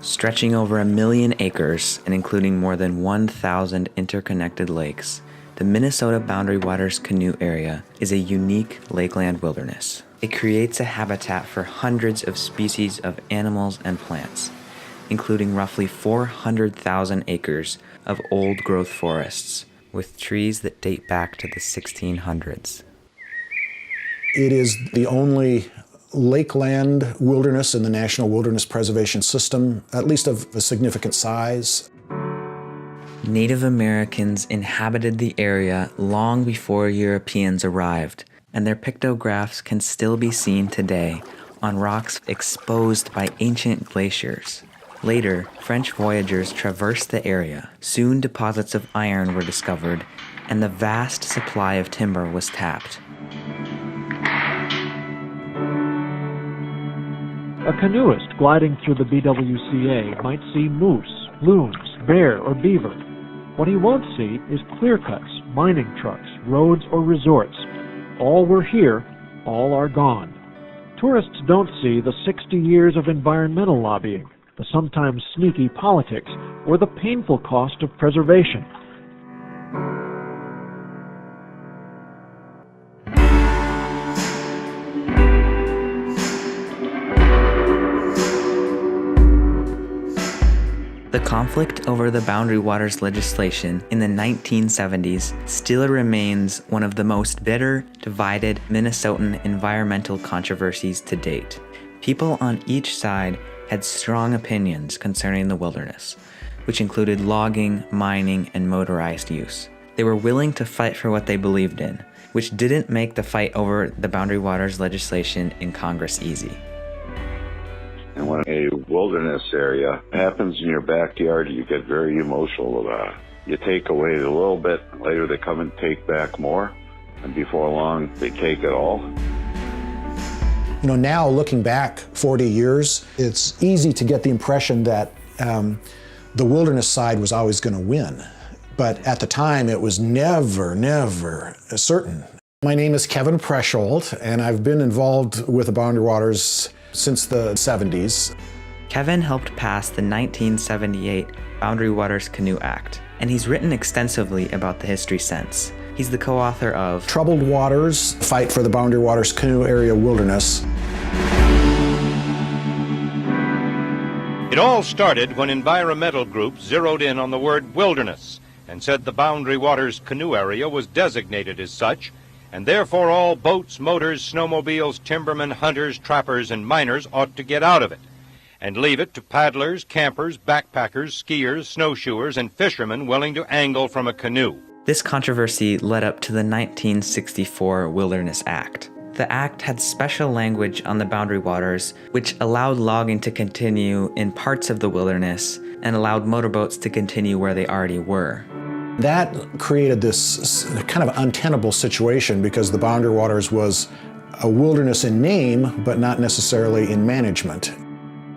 Stretching over 1 million acres and including more than 1,000 interconnected lakes, the Minnesota Boundary Waters Canoe Area is a unique lakeland wilderness. It creates a habitat for hundreds of species of animals and plants, including roughly 400,000 acres of old-growth forests with trees that date back to the 1600s. It is the only lakeland wilderness in the National Wilderness Preservation System, at least of a significant size. Native Americans inhabited the area long before Europeans arrived, and their pictographs can still be seen today on rocks exposed by ancient glaciers. Later, French voyagers traversed the area. Soon deposits of iron were discovered, and the vast supply of timber was tapped. A canoeist gliding through the BWCA might see moose, loons, bear, or beaver. What he won't see is clear cuts, mining trucks, roads, or resorts. All were here, all are gone. Tourists don't see the 60 years of environmental lobbying, the sometimes sneaky politics, or the painful cost of preservation. The conflict over the Boundary Waters legislation in the 1970s still remains one of the most bitter, divided Minnesotan environmental controversies to date. People on each side had strong opinions concerning the wilderness, which included logging, mining, and motorized use. They were willing to fight for what they believed in, which didn't make the fight over the Boundary Waters legislation in Congress easy. And when a wilderness area happens in your backyard, you get very emotional about it. You take away a little bit, later they come and take back more, and before long, they take it all. You know, now looking back 40 years, it's easy to get the impression that the wilderness side was always going to win. But at the time, it was never certain. My name is Kevin Proescholdt, and I've been involved with the Boundary Waters since the 70s. Kevin helped pass the 1978 Boundary Waters Canoe Act, and he's written extensively about the history since. He's the co-author of Troubled Waters, Fight for the Boundary Waters Canoe Area Wilderness. It all started when environmental groups zeroed in on the word wilderness and said the Boundary Waters Canoe Area was designated as such, and therefore all boats, motors, snowmobiles, timbermen, hunters, trappers, and miners ought to get out of it and leave it to paddlers, campers, backpackers, skiers, snowshoers, and fishermen willing to angle from a canoe. This controversy led up to the 1964 Wilderness Act. The act had special language on the boundary waters, which allowed logging to continue in parts of the wilderness and allowed motorboats to continue where they already were. That created this kind of untenable situation because the Boundary Waters was a wilderness in name, but not necessarily in management.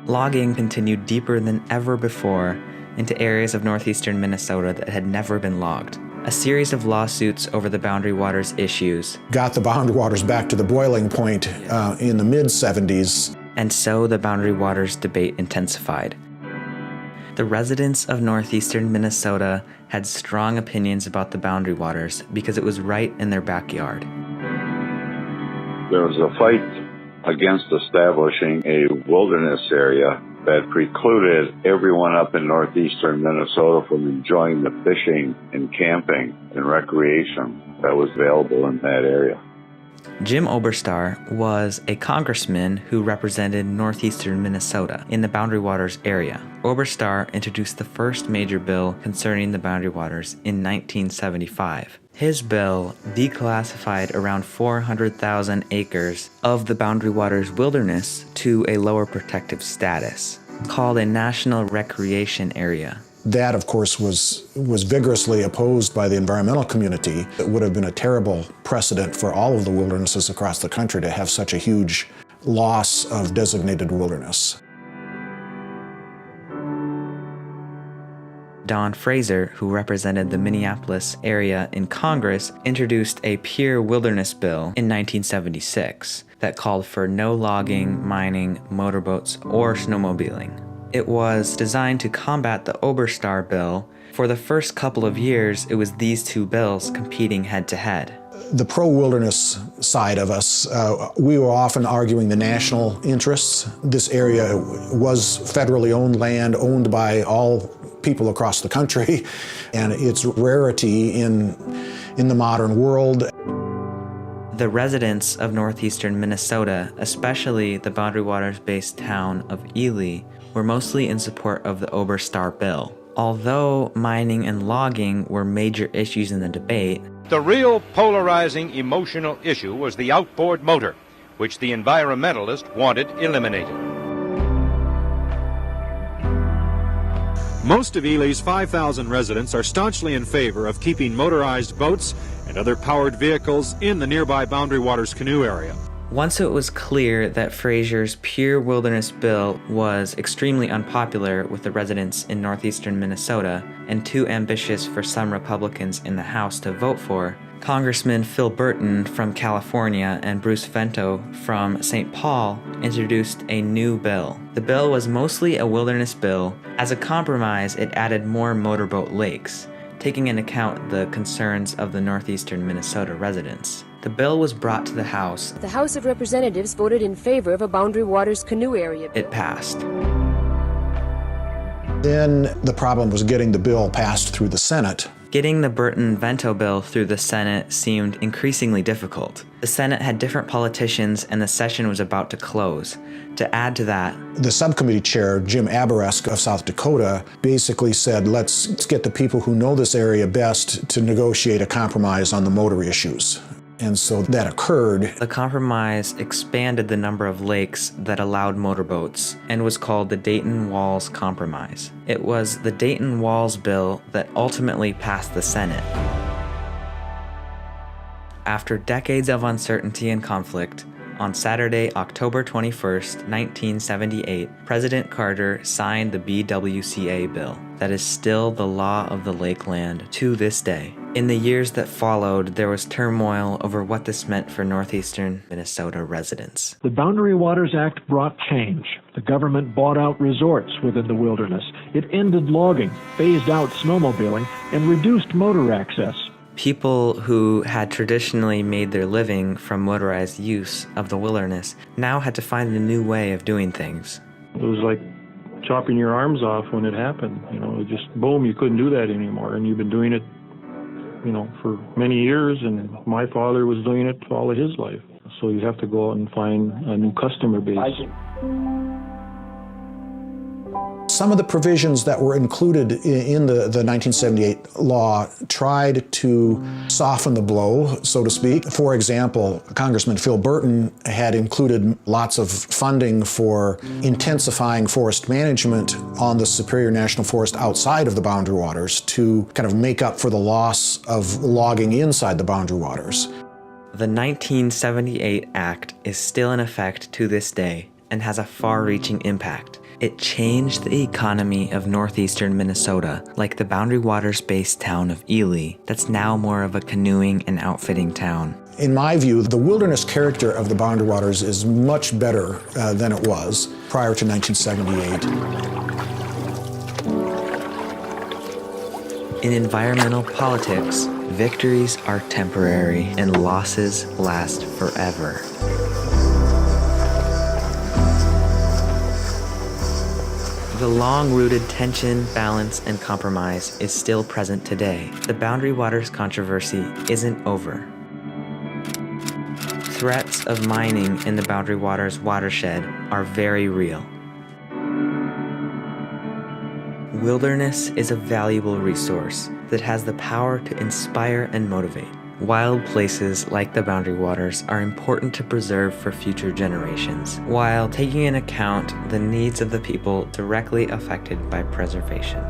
Logging continued deeper than ever before into areas of northeastern Minnesota that had never been logged. A series of lawsuits over the Boundary Waters issues got the Boundary Waters back to the boiling point in the mid-70s. And so the Boundary Waters debate intensified. The residents of northeastern Minnesota had strong opinions about the Boundary Waters because it was right in their backyard. There was a fight against establishing a wilderness area that precluded everyone up in northeastern Minnesota from enjoying the fishing and camping and recreation that was available in that area. Jim Oberstar was a congressman who represented northeastern Minnesota in the Boundary Waters area. Oberstar introduced the first major bill concerning the Boundary Waters in 1975. His bill declassified around 400,000 acres of the Boundary Waters wilderness to a lower protective status, called a National Recreation Area. That, of course, was vigorously opposed by the environmental community. It would have been a terrible precedent for all of the wildernesses across the country to have such a huge loss of designated wilderness. Don Fraser, who represented the Minneapolis area in Congress, introduced a pure wilderness bill in 1976 that called for no logging, mining, motorboats, or snowmobiling. It was designed to combat the Oberstar bill. For the first couple of years, it was these two bills competing head-to-head. The pro-wilderness side of us, we were often arguing the national interests. This area was federally owned land, owned by all people across the country, and its rarity in the modern world. The residents of northeastern Minnesota, especially the Boundary Waters-based town of Ely, were mostly in support of the Oberstar bill. Although mining and logging were major issues in the debate, the real polarizing emotional issue was the outboard motor, which the environmentalist wanted eliminated. Most of Ely's 5,000 residents are staunchly in favor of keeping motorized boats and other powered vehicles in the nearby Boundary Waters canoe area. once it was clear that Fraser's pure wilderness bill was extremely unpopular with the residents in northeastern Minnesota and too ambitious for some Republicans in the House to vote for, Congressman Phil Burton from California and Bruce Vento from St. Paul introduced a new bill. The bill was mostly a wilderness bill. As a compromise, it added more motorboat lakes, taking into account the concerns of the northeastern Minnesota residents. The bill was brought to the House. The House of Representatives voted in favor of a Boundary Waters canoe area. It passed. Then the problem was getting the bill passed through the Senate. Getting the Burton-Vento bill through the Senate seemed increasingly difficult. The Senate had different politicians and the session was about to close. To add to that, the subcommittee chair, Jim Aberesk of South Dakota, basically said, let's get the people who know this area best to negotiate a compromise on the motor issues. And so that occurred. The compromise expanded the number of lakes that allowed motorboats and was called the Dayton-Walls Compromise. It was the Dayton-Walls bill that ultimately passed the Senate. After decades of uncertainty and conflict, on Saturday, October 21st, 1978, President Carter signed the BWCA bill that is still the law of the lakeland to this day. In the years that followed, there was turmoil over what this meant for northeastern Minnesota residents. The Boundary Waters Act brought change. The government bought out resorts within the wilderness. It ended logging, phased out snowmobiling, and reduced motor access. People who had traditionally made their living from motorized use of the wilderness now had to find a new way of doing things. It was like chopping your arms off when it happened. It just boom, you couldn't do that anymore. And you've been doing it, for many years, and my father was doing it all of his life. So you have to go out and find a new customer base. Some of the provisions that were included in the 1978 law tried to soften the blow, so to speak. For example, Congressman Phil Burton had included lots of funding for intensifying forest management on the Superior National Forest outside of the Boundary Waters to kind of make up for the loss of logging inside the Boundary Waters. The 1978 Act is still in effect to this day and has a far-reaching impact. It changed the economy of northeastern Minnesota, like the Boundary Waters-based town of Ely, that's now more of a canoeing and outfitting town. In my view, the wilderness character of the Boundary Waters is much better than it was prior to 1978. In environmental politics, victories are temporary and losses last forever. The long-rooted tension, balance, and compromise is still present today. The Boundary Waters controversy isn't over. Threats of mining in the Boundary Waters watershed are very real. Wilderness is a valuable resource that has the power to inspire and motivate. Wild places like the Boundary Waters are important to preserve for future generations, while taking into account the needs of the people directly affected by preservation.